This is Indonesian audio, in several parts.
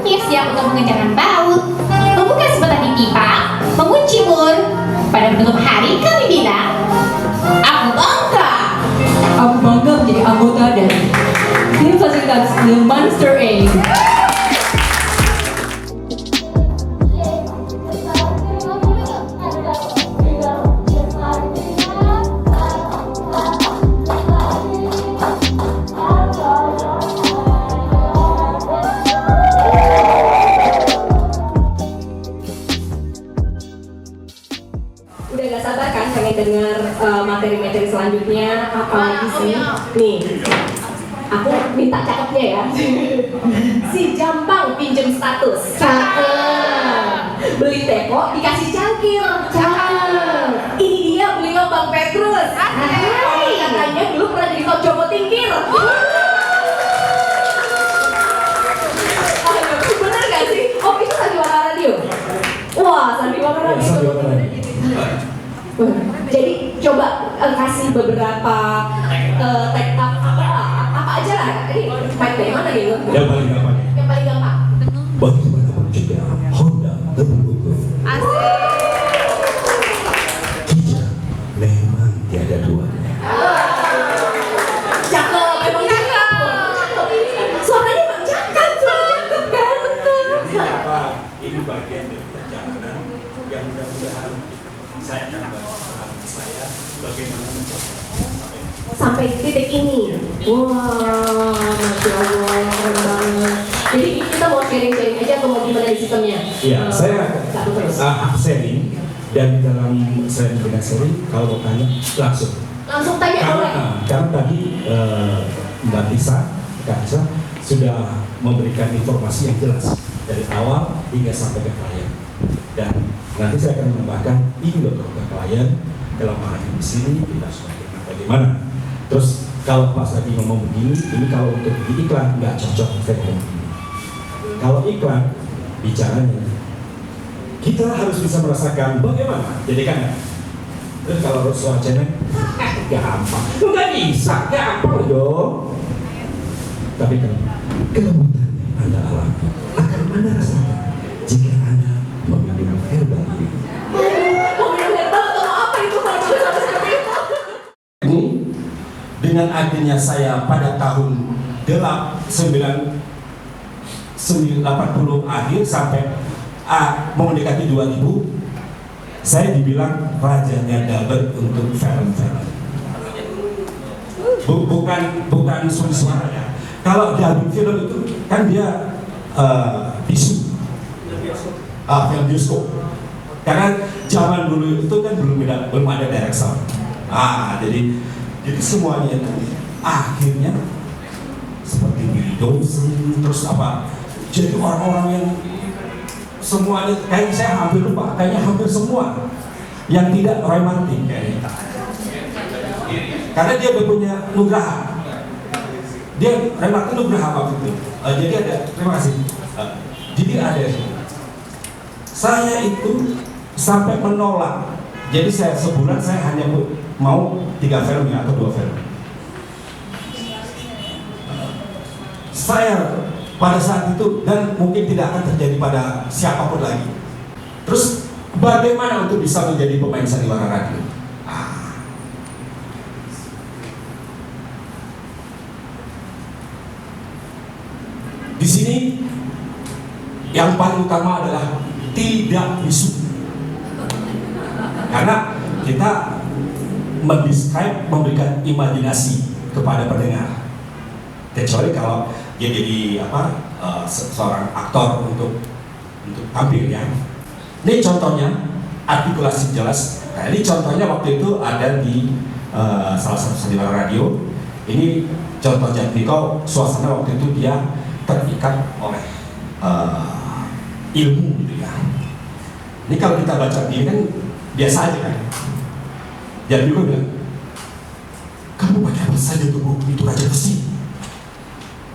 Ia siap untuk mengejarkan baut, membuka sebatang di pipa, mengunci mur. Pada penutup hari kami bilang, aku bangga. Aku bangga menjadi anggota dari tim fasilitas The Monster Inc. Udah gak sabar kan pengen dengar materi-materi selanjutnya apa di sini? Nih, aku minta cakepnya ya. Si Jampang pinjem status. Cakep. Beli teko dikasih cangkir. Cakep. Ini dia beliau Bang Petrus. Hai. Katanya dulu pernah jadi kau Joko Tingkir. Bener gak sih? Oh itu sandiwara radio? Wah sandiwara radio. Jadi coba kasih beberapa take up apa aja lah. Ini main dari mana gitu? Yang paling gampang. Yang paling gampang. Bagaimana mencegah Honda terbentuk? Kita memang tiada duanya. Cakep, memang cakep. Suaranya emang cakep, cakep kan? Ini bagian dari perjalanan yang mudah-mudahan saya akan bantu saya bagaimana mencapai Sampai titik ini. Wah, Masya Allah, keren banget. Jadi kita mau sharing-sharing aja atau mau gimana di sistemnya? Iya, saya satu terus. sharing dan dalam saya memberikan sharing kalau mau tanya Langsung tanya boleh. karena tadi Mbak Tisa sudah memberikan informasi yang jelas dari awal hingga sampai ke klien, dan nanti saya akan menambahkan ini loh ke klien dalam hal di sini kita sudah bagaimana. Terus kalau Pak lagi ngomong begini, ini kalau untuk di iklan nggak cocok saya ngomong begini. Kalau iklan bicaranya kita harus bisa merasakan bagaimana jadi kan. Terus kalau suara cengeng gampang, nggak bisa, gampang dong. Tapi kelembutan Anda alami akan Anda rasakan jika Anda meminum herbal ini. Mau minum herbal atau apa itu kalau sudah sampai seperti itu? Ini dengan adanya saya pada tahun 80 akhir sampai mau mendekati 2000, saya dibilang rajanya Daber untuk film-film. Bukan suara ya. Kalau di film itu kan dia bisu, film bioskop. Karena zaman dulu itu kan belum ada director. Jadi semuanya itu akhirnya seperti Billy Dawson, terus apa? Jadi orang-orang yang semuanya kayak saya hampir lupa, kayaknya hampir semua yang tidak romantis kayaknya. Karena dia punya nugraha. Dia romantis nugraha waktu itu. Jadi ada, terima kasih. Jadi ada. Saya itu sampai menolak. Jadi saya sebulan saya hanya mau 3 film ya, atau 2 film. Saya pada saat itu, dan mungkin tidak akan terjadi pada siapapun lagi. Terus bagaimana untuk bisa menjadi pemain sandiwara radio? Di sini yang paling utama adalah tidak bisu. Karena kita mendescribe, memberikan imajinasi kepada pendengar. Kecuali kalau dia jadi seorang aktor untuk tampil ya. Ini contohnya artikulasi jelas. Nah, ini contohnya waktu itu ada di salah satu sandiwara radio. Ini contoh Jatmiko, suasana waktu itu dia terikat oleh ilmu gitu ya. Ini kalau kita baca ini kan biasa aja kan. Jatmiko bilang, kamu pakai apa saja tubuh itu raja besi.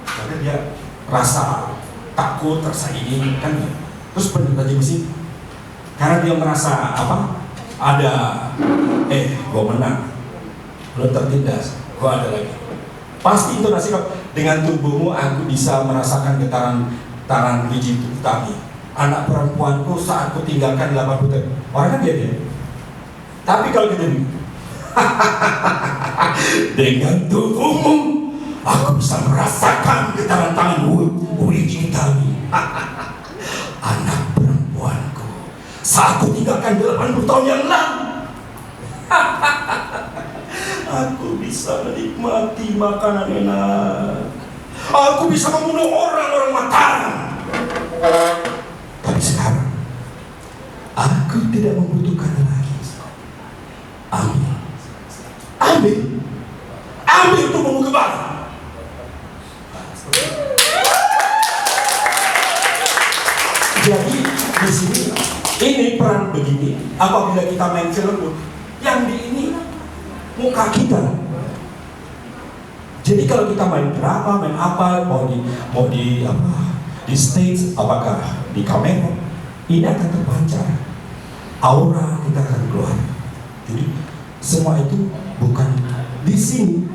Karena dia rasa takut, rasa ini kan. Terus benar raja besi. Karena dia merasa ada gue menang, lo tertindas, gue ada lagi. Pasti itu nasib dengan tubuhmu aku bisa merasakan getaran tangan biji utami. Anak perempuanku saat ku tinggalkan 80 tahun. Orang kan dia. Tapi kalau kita dengan tubuhmu, aku bisa merasakan getaran tanganmu, biji utami. Anak perempuanku, saat ku tinggalkan 80 tahun yang lalu, aku bisa menikmati makanan enak. Aku bisa membunuh orang-orang Mataram. Tapi sekarang, aku tidak membutuhkan lagi. Ambil tubuhmu kembali. Jadi di sini ini peran begini. Apabila kita main film, yang di ini muka kita. Jadi kalau kita main drama, main apa, mau di stage, apakah di kamera, ini akan terpancar, aura kita akan keluar. Jadi semua itu bukan di sini.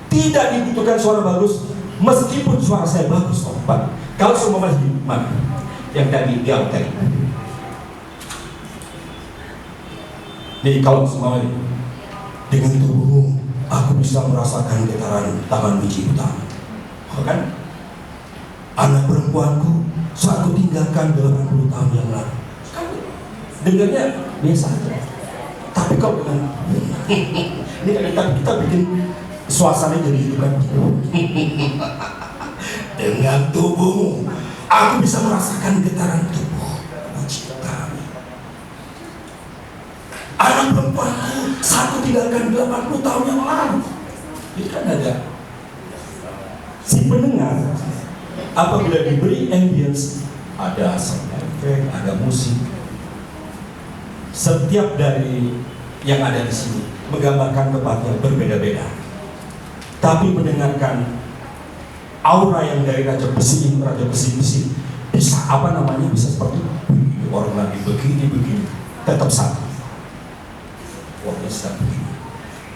Tidak dibutuhkan suara bagus, meskipun suara saya bagus, Pak. Kalau semua masih mana? Yang tadi dia tadi. Nih kalau semua ini dengan tubuhmu, aku bisa merasakan getaran tangan biji utama. Kan? Anak perempuanku saat aku tinggalkan 80 tahun yang lalu. Dengarnya biasa aja. Tapi kalau dengan ini kita bikin suasana jadi itu kan. Dengan tubuhmu, aku bisa merasakan getaran tubuh biji utama. Anak perempuanku saat aku tinggalkan 80 tahun yang lalu. Ini kan ada si pendengar apabila diberi ambience, ada sound effect, ada musik. Setiap dari yang ada di sini menggambarkan tempatnya berbeda-beda. Tapi mendengarkan aura yang dari Raja Besi bisa bisa seperti orang lagi begini tetap satu.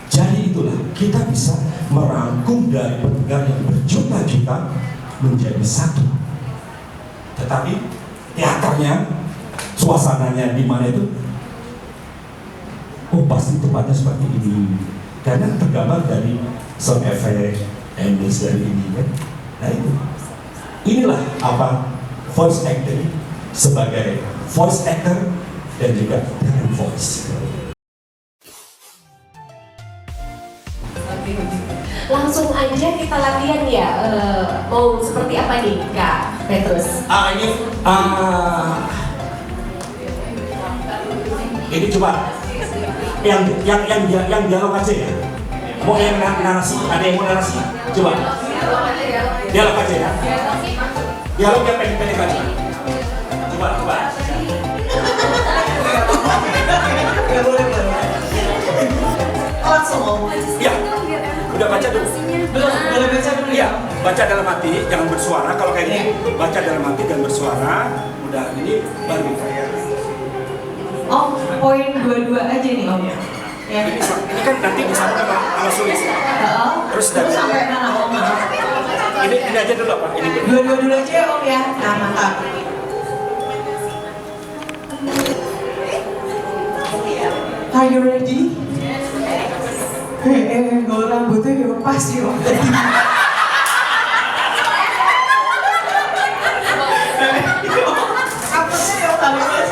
Jadi itulah kita bisa merangkum dari pendengar yang berjuta-juta menjadi satu. Tetapi teaternya, suasananya di mana itu? Oh pasti tempatnya seperti ini. Karena tergambar dari sound effect, ambience dari ini kan. Nah itu. Inilah apa voice acting sebagai voice actor dan juga talent voice. Langsung aja kita latihan ya. Mau seperti apa nih Kak Petrus? Ini coba yang dialog aja ya. Mau yang narasi, ada yang mau narasi? Coba. Dialog aja ya. Dialog yang pendek-pendek aja. Coba. Langsung ngomong. Ya. Udah baca dulu. Boleh baca dulu ya. Baca dalam hati, jangan bersuara. Kalau kayak gini, baca dalam hati jangan bersuara. Udah ini baru kayak. Oh, poin 22 aja nih Om. Ya. Ini kan nanti disambung sama Sulis. Terus sampai mana Om? Ini aja dulu apa? Ini Dua-dua dulu aja ya Om ya. Nah, mantap. Are you ready? Kalau rambutnya ya pas ya Om. Rambutnya ya paling pas.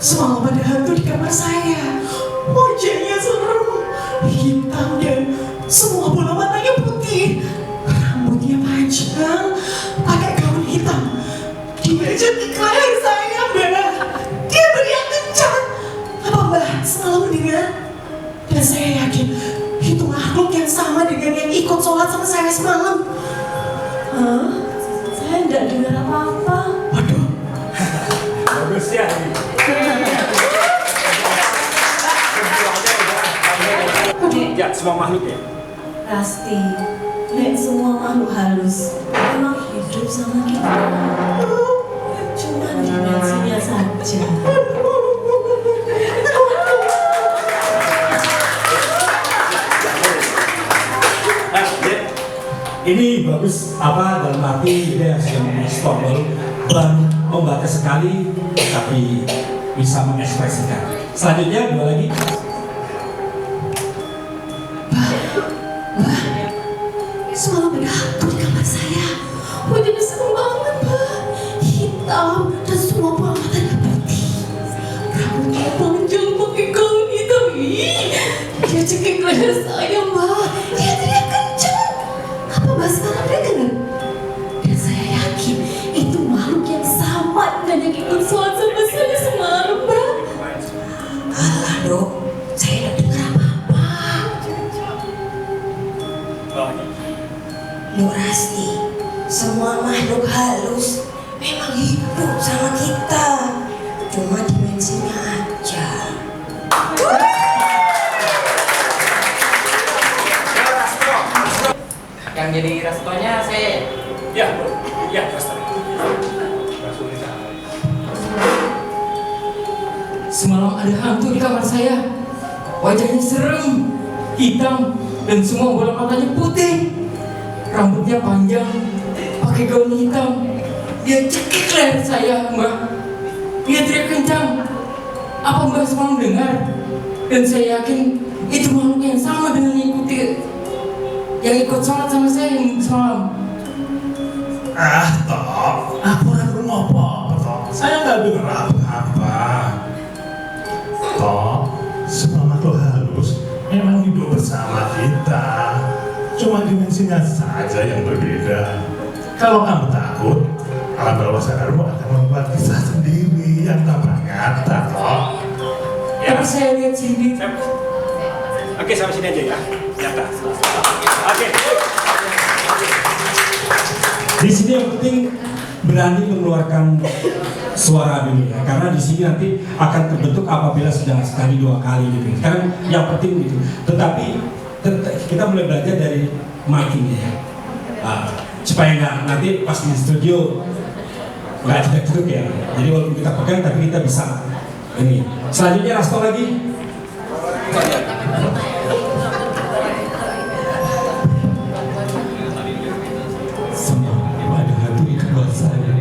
Semalam ada hantu di kamar saya. Wajahnya serem, hitam dan semua bola matanya putih. Rambutnya panjang, pakai gaun hitam. Dia jadi leher saya, Mbak. Dia beriak kencang. Apa Mbak selalu mendengar? Dan saya yakin itu makhluk yang sama dengan yang ikut sholat sama saya semalam. Hah? Saya tidak dengar apa-apa. Waduh. bagus ya. Ya, semua makhluk ya? Pasti, lihat semua makhluk halus memang hidup sama kita. Cuma dimensinya saja. ini bagus apa dalam arti dia sudah stop baru membaca sekali tapi bisa mengekspresikan. Selanjutnya dua lagi. Semalam ada hantu di kamar saya. Wajahnya serem banget, Pak. Hitam dan semua bola matanya putih. Rambutnya panjang pakai gaun hitam. Ih, dia cekik leher saya, Mbak. Dia teriak kencang. Apa Mbak sekarang dengar? Dan saya yakin itu makhluk yang sama dengan yang ikut sholat sama saya semalam, Mbak. Alah, Dok. Saya tidak dengar apa-apa. Nur Rasti, semua makhluk halus memang hidup sama kita, cuma dimensinya aja. Yang jadi restonya saya. Ya, ya, Pastor. Semalam ada hantu di kamar saya. Wajahnya serem, hitam, dan semua bola matanya putih. Rambutnya panjang, pakai gaun hitam. Dia cekik leher saya, Mbak. Dia teriak kencang. Apa Mbak semalam dengar? Dan saya yakin itu makhluk yang sama dengan yang ikut sholat sama saya yang semalam. Tok, aku orang belum apa-apa, Tok. Saya nggak dengar apa-apa. Tok, semua makhluk halus memang hidup bersama kita. Cuma dimensinya saja yang berbeda. Kalau kamu takut, alam bawah sadarmu akan membuat kisah sendiri yang tampak nyata, Tok. Tapi saya lihat sendiri. Oke, sampai sini aja ya. Nyata. Oke. Di sini yang penting berani mengeluarkan suara dulu ya, karena di sini nanti akan terbentuk apabila sudah sekali dua kali gitu. Sekarang yang penting gitu. Tetapi kita mulai belajar dari mic-nya ya, supaya nggak nanti pas di studio nggak jeduk ya. Jadi walaupun kita pegang tapi kita bisa ini. Selanjutnya Rasto lagi. Semalam ada hantu di kamar saya.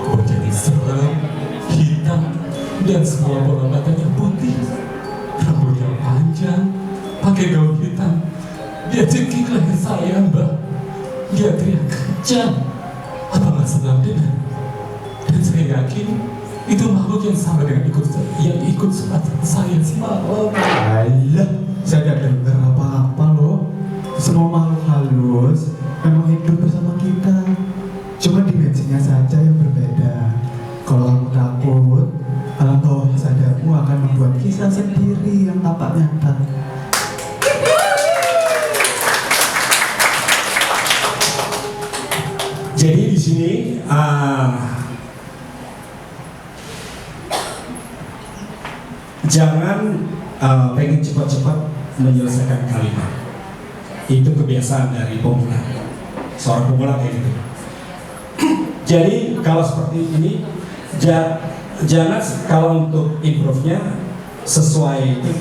Wajahnya serem, hitam, dan semua bola matanya putih. Rambutnya panjang, pakai gaun hitam. Dia cekik leher saya, Mbak. Dia teriak kencang. Apa Mbak sedang dengar? Dan saya yakin itu makhluk yang sama dengan yang ikut sholat saya semalam. Alah, saya tidak dengar apa-apa loh. Semua makhluk halus memang hidup bersama kita. Cuma dimensinya saja yang berbeda. Kalau kamu takut, alam bawah sadarmu akan membuat kisah sendiri yang tampak nyata. Jadi di sini jangan pengen cepat-cepat menyelesaikan kalimat. Itu kebiasaan dari pemula. Seorang pemula kayak gitu. Jadi kalau seperti ini, jangan kalau untuk improve-nya sesuai itu,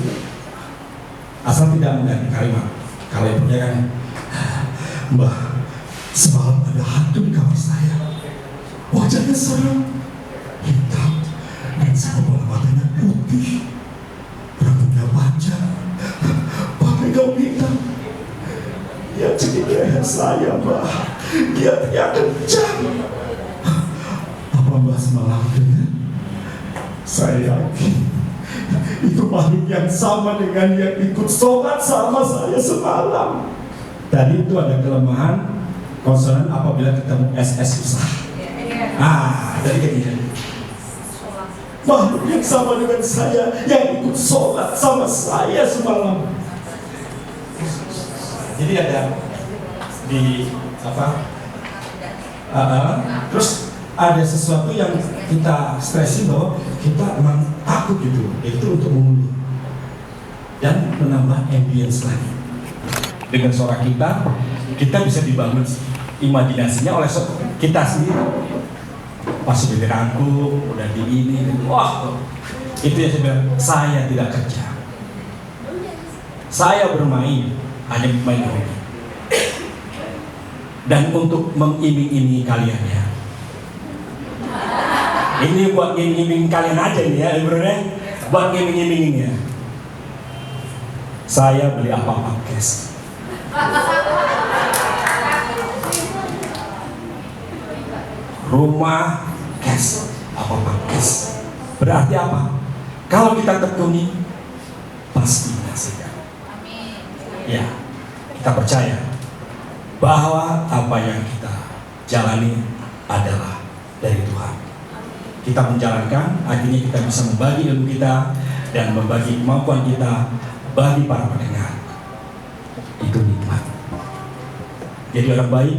asal tidak mengganti kalimat. Kalau improve-nya kan, Mbah, semalam ada hantu di kamar saya. Wajahnya serem, hitam, dan semua bola matanya putih. Rambutnya panjang, pakai gaun hitam. Dia cekik leher saya, Mbah. Dia teriak kencang. Apa Mbah semalam dengar? Saya yakin itu makhluk yang sama dengan yang ikut sholat sama saya semalam. Tadi itu ada kelemahan konsonan apabila ketemu SS susah. Jadi kayak gini. Makhluk yang sama dengan saya yang ikut sholat sama saya semalam. Jadi ada di apa? Terus ada sesuatu yang kita stresi bahwa kita memang takut gitu, itu untuk mengunduh dan menambah ambience lagi. Dengan suara kita bisa dibangun imajinasinya oleh kita sendiri. Pas sudah dirangkum, udah di ini, wah, itu yang sebenarnya saya tidak kerja. Saya bermain, hanya bermain ini. dan untuk mengiming-imingi kalian ya. Ini buat iming-iming kalian aja nih ya, bro ya. Buat iming-imingnya. Saya beli apa-apa cash. Rumah cash, apa-apa cash. Berarti apa? Kalau kita tekuni, pasti menghasilkan. Ya, kita percaya bahwa apa yang kita jalani adalah dari Tuhan. Kita menjalankan, akhirnya kita bisa membagi ilmu kita dan membagi kemampuan kita bagi para pendengar. Itu nikmat. Jadi orang baik,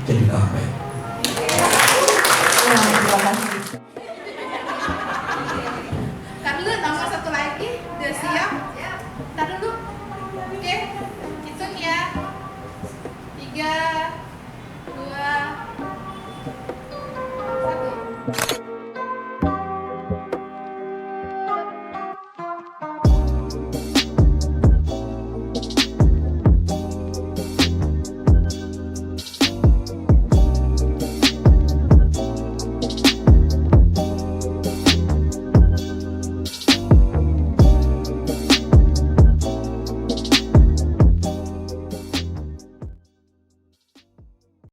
jadi orang baik. Terima kasih.